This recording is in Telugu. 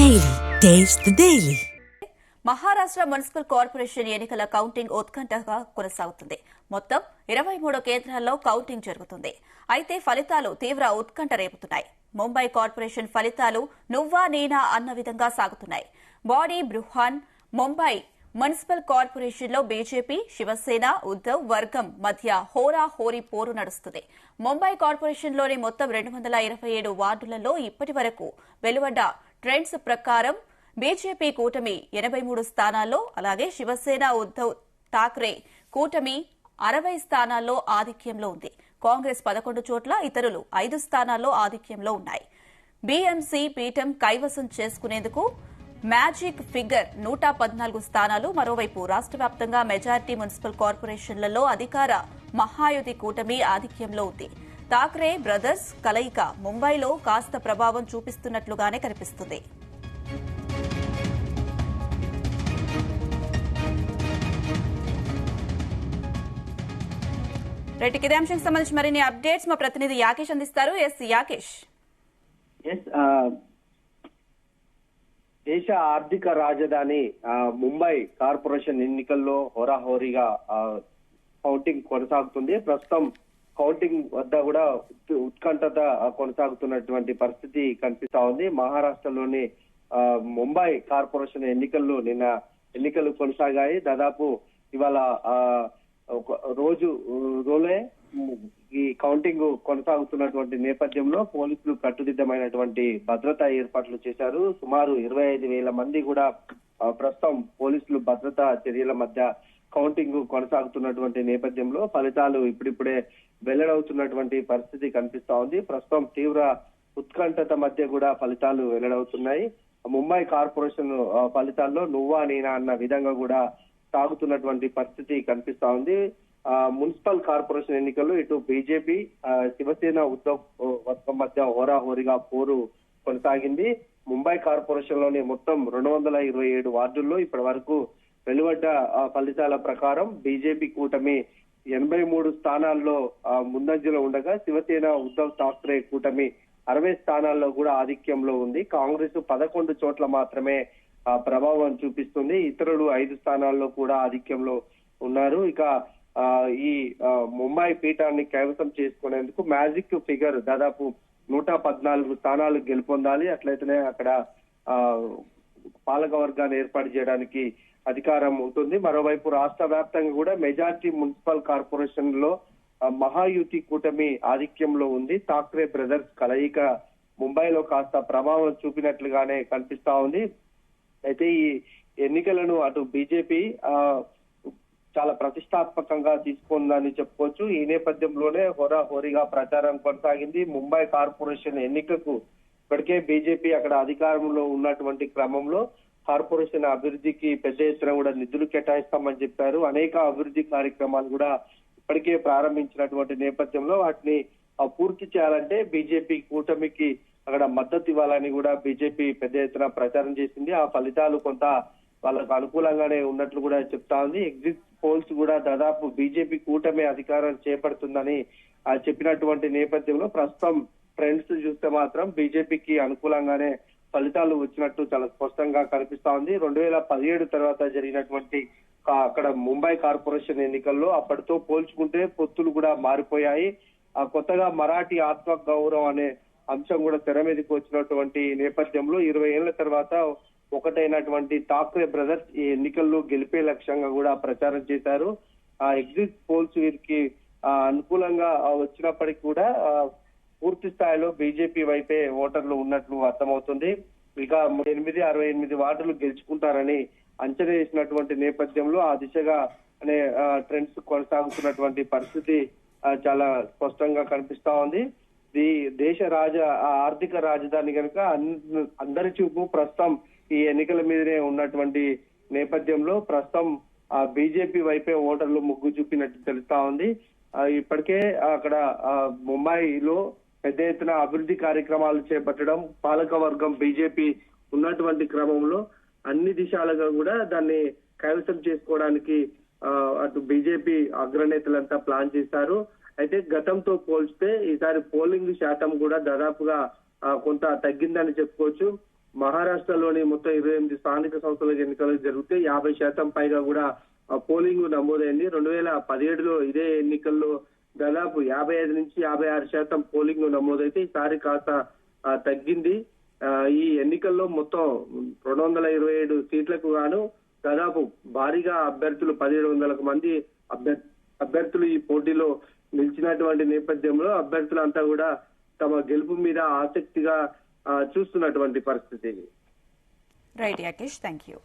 Daily. Taste the Daily. Maharashtra municipal corporation ఎన్నికల కౌంటింగ్ ఉత్కంఠగా కొనసాగుతుంది. మొత్తం 23 కేంద్రాల్లో కౌంటింగ్ జరుగుతుంది. అయితే ఫలితాలు తీవ్ర ఉత్కంఠ రేపుతున్నాయి. ముంబై కార్పొరేషన్ ఫలితాలు నువ్వా నేనా అన్న విధంగా సాగుతున్నాయి. బాడీ బృహాన్ ముంబై మున్సిపల్ కార్పొరేషన్లో బీజేపీ, శివసేన, ఉద్దవ్ వర్గం మధ్య హోరాహోరీ పోరు నడుస్తుంది. ముంబై కార్పొరేషన్లోని మొత్తం 227 వార్డులలో ఇప్పటి వరకు వెలువడ్డ ట్రెండ్స్ ప్రకారం బీజేపీ కూటమి 83 స్థానాల్లో, అలాగే శివసేన, ఉద్దవ్ ఠాక్రే కూటమి 60 స్థానాల్లో ఆధిక్యంలో ఉంది. కాంగ్రెస్ 11 చోట్ల, ఇతరులు 5 స్థానాల్లో ఆధిక్యంలో ఉన్నాయి. బీఎంసీ పీఠం కైవసం చేసుకునేందుకు మ్యాజిక్ ఫిగర్ 114 స్థానాలు. మరోవైపు రాష్ట్ర వ్యాప్తంగా మెజారిటీ మున్సిపల్ కార్పొరేషన్లలో అధికార మహాయుతి కూటమి ఆధిక్యంలో ఉంది. ఠాక్రే బ్రదర్స్ కలయిక ముంబైలో కాస్త ప్రభావం చూపిస్తున్నట్లుగానే కనిపిస్తుంది. ఇదే అంశానికి సంబంధించి మరిన్ని అప్డేట్స్ మా ప్రతినిధి యాకేష్ అందిస్తారు. యాకేష్. దేశ ఆర్థిక రాజధాని ముంబై కార్పొరేషన్ ఎన్నికల్లో హోరాహోరీగా కౌంటింగ్ కొనసాగుతుంది. ప్రస్తుతం కౌంటింగ్ వద్ద కూడా ఉత్కంఠత కొనసాగుతున్నటువంటి పరిస్థితి కనిపిస్తా ఉంది. మహారాష్ట్రలోని ముంబై కార్పొరేషన్ ఎన్నికల్లో నిన్న ఎన్నికలు కొనసాగాయి. దాదాపు ఇవాళ రోజులే ఈ కౌంటింగ్ కొనసాగుతున్నటువంటి నేపథ్యంలో పోలీసులు కట్టుదిట్టమైనటువంటి భద్రతా ఏర్పాట్లు చేశారు. సుమారు 25,000 మంది కూడా ప్రస్తుతం పోలీసులు భద్రతా చర్యల మధ్య కౌంటింగ్ కొనసాగుతున్నటువంటి నేపథ్యంలో ఫలితాలు ఇప్పుడిప్పుడే వెల్లడవుతున్నటువంటి పరిస్థితి కనిపిస్తా ఉంది. ప్రస్తుతం తీవ్ర ఉత్కంఠత మధ్య కూడా ఫలితాలు వెల్లడవుతున్నాయి. ముంబై కార్పొరేషన్ ఫలితాల్లో నువ్వా నేనా అన్న విధంగా కూడా సాగుతున్నటువంటి పరిస్థితి కనిపిస్తా ఉంది. మున్సిపల్ కార్పొరేషన్ ఎన్నికల్లో ఇటు బీజేపీ, శివసేన, ఉద్దవ్ వర్గం మధ్య హోరాహోరీగా పోరు కొనసాగింది. ముంబై కార్పొరేషన్ లోని మొత్తం 227 వార్డుల్లో ఇప్పటి వరకు వెలువడ్డ ఫలితాల ప్రకారం బీజేపీ కూటమి 83 స్థానాల్లో ముందంజలో ఉండగా, శివసేన, ఉద్దవ్ ఠాక్రే కూటమి 60 స్థానాల్లో కూడా ఆధిక్యంలో ఉంది. కాంగ్రెస్ 11 చోట్ల మాత్రమే ప్రభావం చూపిస్తుంది. ఇతరులు 5 స్థానాల్లో కూడా ఆధిక్యంలో ఉన్నారు. ఇక ఈ ముంబై పీఠాన్ని కైవసం చేసుకునేందుకు మ్యాజిక్ ఫిగర్ దాదాపు 114 స్థానాలు గెలుపొందాలి. అట్లయితేనే అక్కడ పాలక వర్గాన్ని ఏర్పాటు చేయడానికి అధికారం ఉంటుంది. మరోవైపు రాష్ట్ర వ్యాప్తంగా కూడా మెజార్టీ మున్సిపల్ కార్పొరేషన్ లో మహాయుతి కూటమి ఆధిక్యంలో ఉంది. ఠాక్రే బ్రదర్స్ కలయిక ముంబైలో కాస్త ప్రభావం చూపినట్లుగానే కనిపిస్తా ఉంది. అయితే ఈ ఎన్నికలను అటు బీజేపీ చాలా ప్రతిష్టాత్మకంగా తీసుకుందని చెప్పుకోవచ్చు. ఈ నేపథ్యంలోనే హోరాహోరీగా ప్రచారం కొనసాగింది. ముంబై కార్పొరేషన్ ఎన్నికకు ఇప్పటికే బీజేపీ అక్కడ అధికారంలో ఉన్నటువంటి క్రమంలో కార్పొరేషన్ అభివృద్ధికి పెద్ద ఎత్తున కూడా నిధులు కేటాయిస్తామని చెప్పారు. అనేక అభివృద్ధి కార్యక్రమాలు కూడా ఇప్పటికే ప్రారంభించినటువంటి నేపథ్యంలో వాటిని పూర్తి చేయాలంటే బీజేపీ కూటమికి అక్కడ మద్దతు ఇవ్వాలని కూడా బీజేపీ పెద్ద ఎత్తున ప్రచారం చేసింది. ఆ ఫలితాలు కొంత వాళ్ళకు అనుకూలంగానే ఉన్నట్లు కూడా చెప్తా ఉంది. ఎగ్జిట్ పోల్స్ కూడా దాదాపు బీజేపీ కూటమి అధికారం చేపడుతుందని చెప్పినటువంటి నేపథ్యంలో ప్రస్తుతం ట్రెండ్స్ చూస్తే మాత్రం బీజేపీకి అనుకూలంగానే ఫలితాలు వచ్చినట్టు చాలా స్పష్టంగా కనిపిస్తా ఉంది. 2017 తర్వాత జరిగినటువంటి అక్కడ ముంబై కార్పొరేషన్ ఎన్నికల్లో అప్పటితో పోల్చుకుంటే పొత్తులు కూడా మారిపోయాయి. కొత్తగా మరాఠీ ఆత్మ గౌరవం అనే అంశం కూడా తెర మీదకి వచ్చినటువంటి నేపథ్యంలో 20 ఏళ్ల తర్వాత ఒకటైనటువంటి ఠాక్రే బ్రదర్స్ ఈ ఎన్నికల్లో గెలిపే లక్ష్యంగా కూడా ప్రచారం చేశారు. ఎగ్జిట్ పోల్స్ వీరికి అనుకూలంగా వచ్చినప్పటికీ కూడా పూర్తి స్థాయిలో బీజేపీ వైపే ఓటర్లు ఉన్నట్లు అర్థమవుతుంది. ఇక 68 వార్డులు గెలుచుకుంటారని అంచనా వేసినటువంటి నేపథ్యంలో ఆ దిశగా అనే ట్రెండ్స్ కొనసాగుతున్నటువంటి పరిస్థితి చాలా స్పష్టంగా కనిపిస్తా ఉంది. ఈ దేశ ఆర్థిక రాజధాని కనుక అందరి చూపు ప్రస్తుతం ఈ ఎన్నికల మీదనే ఉన్నటువంటి నేపథ్యంలో ప్రస్తుతం బీజేపీ వైపే ఓటర్లు మొగ్గు చూపినట్టు తెలుస్తా ఉంది. ఇప్పటికే అక్కడ ముంబైలో పెద్ద ఎత్తున అభివృద్ధి కార్యక్రమాలు చేపట్టడం, పాలక వర్గం బీజేపీ ఉన్నటువంటి క్రమంలో అన్ని దిశాలుగా కూడా దాన్ని కైవసం చేసుకోవడానికి అటు బీజేపీ అగ్రనేతలంతా ప్లాన్ చేశారు. అయితే గతంతో పోల్చితే ఈసారి పోలింగ్ శాతం కూడా దాదాపుగా కొంత తగ్గిందని చెప్పుకోవచ్చు. మహారాష్ట్రలోని మొత్తం 28 స్థానిక సంస్థల ఎన్నికలు జరిగితే 50% పైగా కూడా పోలింగ్ నమోదైంది. 2017లో ఇదే ఎన్నికల్లో దాదాపు 55 నుంచి 56% పోలింగ్ నమోదైతే ఈసారి కాస్త తగ్గింది. ఈ ఎన్నికల్లో మొత్తం 227 సీట్లకు గాను దాదాపు భారీగా అభ్యర్థులు 1700 మంది అభ్యర్థులు ఈ పోటీలో నిలిచినటువంటి నేపథ్యంలో అభ్యర్థులంతా కూడా తమ గెలుపు మీద ఆసక్తిగా చూస్తున్నటువంటి పరిస్థితి. Right Yakesh, thank you.